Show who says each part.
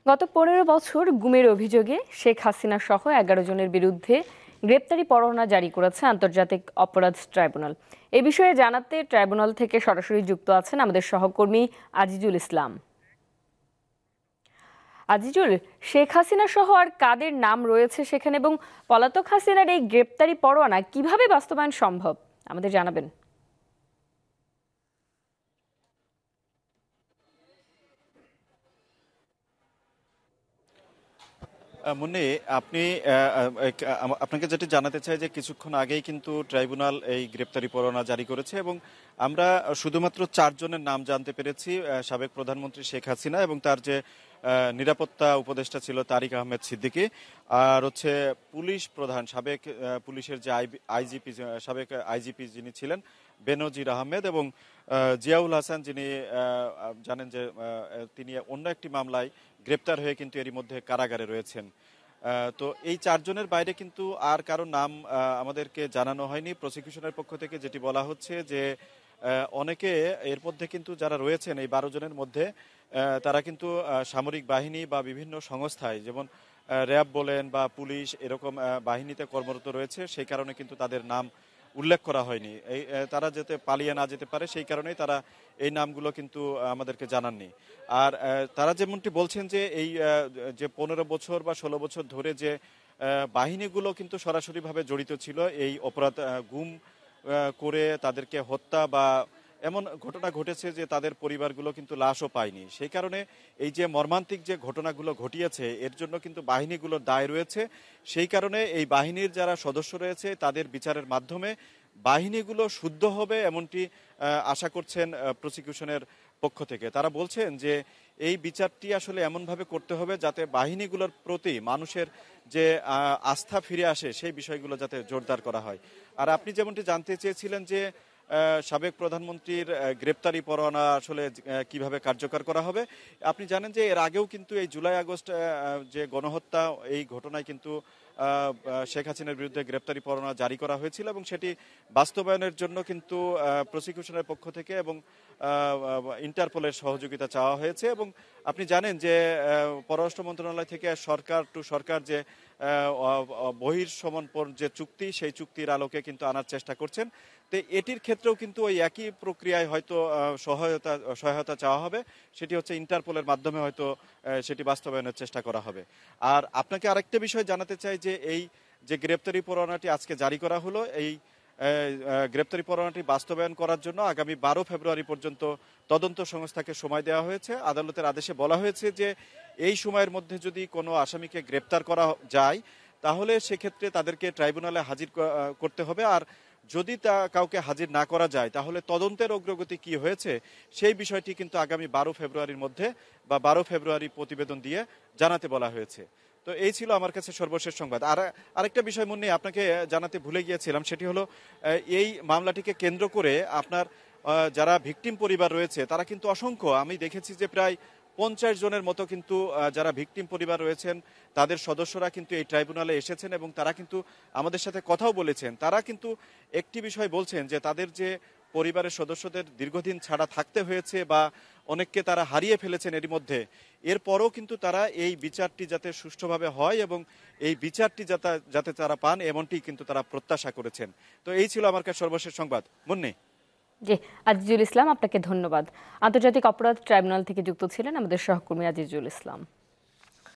Speaker 1: গত ১৫ বছর গুমের অভিযোগে শেখ হাসিনা সহ ১১ জনের বিরুদ্ধে গ্রেপ্তারি পরোয়ানা জারি করেছে আন্তর্জাতিক অপরাধ ট্রাইব্যুনাল। এ বিষয়ে জানাতে ট্রাইব্যুনাল থেকে সরাসরি যুক্ত আছেন আমাদের সহকর্মী আজিজুল ইসলাম। আজিজুল, শেখ হাসিনা সহ আর কাদের নাম রয়েছে সেখানে, এবং পলাতক হাসিনার এই গ্রেপ্তারি পরোয়ানা কিভাবে বাস্তবায়ন সম্ভব আমাদের জানাবেন।
Speaker 2: মুন্নি, আপনি আপনাকে যেটি জানাতে চাই যে কিছুক্ষণ আগেই কিন্তু ট্রাইব্যুনাল এই গ্রেপ্তারি পরোয়ানা জারি করেছে এবং আমরা শুধুমাত্র ৪ জনের নাম জানতে পেরেছি। সাবেক প্রধানমন্ত্রী শেখ হাসিনা এবং তার যে নিরাপত্তা উপদেষ্টা ছিল তারিক আহমেদ সিদ্দিকী, আর হচ্ছে পুলিশ প্রধান সাবেক পুলিশের যে আইজিপি সাবেক আইজিপি যিনি ছিলেন বেনজির আহমেদ, এবং জিয়াউল হাসান, যিনি জানেন যে তিনি অন্য একটি মামলায় গ্রেপ্তার হয়ে কিন্তু এরই মধ্যে কারাগারে রয়েছেন। তো এই ৪ জনের বাইরে কিন্তু আর কারো নাম আমাদেরকে জানানো হয়নি। প্রসিকিউশনের পক্ষ থেকে যেটি বলা হচ্ছে যে অনেকে এর মধ্যে কিন্তু যারা রয়েছেন এই ১২ জনের মধ্যে তারা কিন্তু সামরিক বাহিনী বা বিভিন্ন সংস্থায়, যেমন র্যাব বলেন বা পুলিশ, এরকম বাহিনীতে কর্মরত রয়েছে। সেই কারণে কিন্তু তাদের নাম উল্লেখ করা হয়নি। এই তারা যাতে পালিয়ে না যেতে পারে সেই কারণেই তারা এই নামগুলো কিন্তু আমাদেরকে জানাননি। আর তারা যেমনটি বলছেন যে এই যে ১৫ বছর বা ১৬ বছর ধরে যে বাহিনীগুলো কিন্তু সরাসরিভাবে জড়িত ছিল এই অপরাধ, গুম করে তাদেরকে হত্যা বা এমন ঘটনা ঘটেছে যে তাদের পরিবারগুলো কিন্তু লাশও পায়নি। সেই কারণে এই যে মর্মান্তিক যে ঘটনাগুলো ঘটিয়েছে এর জন্য কিন্তু বাহিনীগুলোর দায় রয়েছে। সেই কারণে এই বাহিনীর যারা সদস্য রয়েছে তাদের বিচারের মাধ্যমে বাহিনীগুলো শুদ্ধ হবে, এমনটি আশা করছেন প্রসিকিউশনের পক্ষ থেকে। তারা বলছেন যে এই বিচারটি আসলে এমনভাবে করতে হবে যাতে বাহিনীগুলোর প্রতি মানুষের যে আস্থা ফিরে আসে, সেই বিষয়গুলো যাতে জোরদার করা হয়। আর আপনি যেমনটি জানতে চেয়েছিলেন যে সাবেক প্রধানমন্ত্রীর গ্রেপ্তারি পরোয়ানা আসলে কিভাবে কার্যকর করা হবে, আপনি জানেন যে এর আগেও কিন্তু এই জুলাই আগস্ট যে গণহত্যা, এই ঘটনায় কিন্তু শেখ হাসিনার বিরুদ্ধে গ্রেপ্তারি পরোয়ানা জারি করা হয়েছিল এবং সেটি বাস্তবায়নের জন্য কিন্তু প্রসিকিউশনের পক্ষ থেকে এবং ইন্টারপোলের সহযোগিতা চাওয়া হয়েছে। এবং আপনি জানেন যে পররাষ্ট্র মন্ত্রণালয় থেকে সরকার টু সরকার যে বহির্সমর্পণ যে চুক্তি, সেই চুক্তির আলোকে কিন্তু আনার চেষ্টা করছেন। তো এটির ক্ষেত্রেও কিন্তু ওই একই প্রক্রিয়ায় হয়তো সহায়তা চাওয়া হবে, সেটি হচ্ছে ইন্টারপোলের মাধ্যমে হয়তো সেটি বাস্তবায়নের চেষ্টা করা হবে। আর আপনাকে আরেকটা বিষয় জানাতে চাই যে এই যে গ্রেপ্তারি পরোয়ানাটি আজকে জারি করা হলো, এই গ্রেপ্তারি পরোয়ানাটি বাস্তবায়ন করার জন্য আগামী ১২ ফেব্রুয়ারি পর্যন্ত তদন্ত সংস্থাকে সময় দেওয়া হয়েছে। আদালতের আদেশে বলা হয়েছে যে এই সময়ের মধ্যে যদি কোনো আসামিকে গ্রেপ্তার করা যায় তাহলে সেক্ষেত্রে তাদেরকে ট্রাইব্যুনালে হাজির করতে হবে। আর যদি তা কাউকে হাজির না করা যায় তাহলে তদন্তের অগ্রগতি কি হয়েছে সেই বিষয়টি কিন্তু আগামী ১২ ফেব্রুয়ারির মধ্যে বা ১২ ফেব্রুয়ারি প্রতিবেদন দিয়ে জানাতে বলা হয়েছে। তো এই ছিল আমার কাছে সর্বশেষ সংবাদ। আর আরেকটা বিষয় মনে আপনাকে জানাতে ভুলে গিয়েছিলাম, সেটি হলো এই মামলাটিকে কেন্দ্র করে আপনার যারা ভিকটিম পরিবার রয়েছে তারা কিন্তু অসংখ্য, আমি দেখেছি যে প্রায় ৫০ জনের মতো কিন্তু যারা ভিকটিম পরিবার রয়েছেন তাদের সদস্যরা কিন্তু এই ট্রাইব্যুনালে এসেছেন এবং তারা কিন্তু আমাদের সাথে কথাও বলেছেন। তারা কিন্তু একটি বিষয় বলছেন যে তাদের যে পরিবারের সদস্যদের দীর্ঘদিন ছাড়া থাকতে হয়েছে বা অনেককে তারা হারিয়ে ফেলেছেন এরই মধ্যে, এরপরও কিন্তু তারা এই বিচারটি যাতে সুষ্ঠুভাবে হয় এবং এই বিচারটি যাতে তারা পান এমনটি কিন্তু তারা প্রত্যাশা করেছেন। তো এই ছিল আমার কাছে সর্বশেষ সংবাদ। মুন্নি।
Speaker 1: জি, আজিজুল ইসলাম, আপনাকে ধন্যবাদ। আন্তর্জাতিক অপরাধ ট্রাইব্যুনাল থেকে যুক্ত ছিলেন আমাদের সহকর্মী আজিজুল ইসলাম।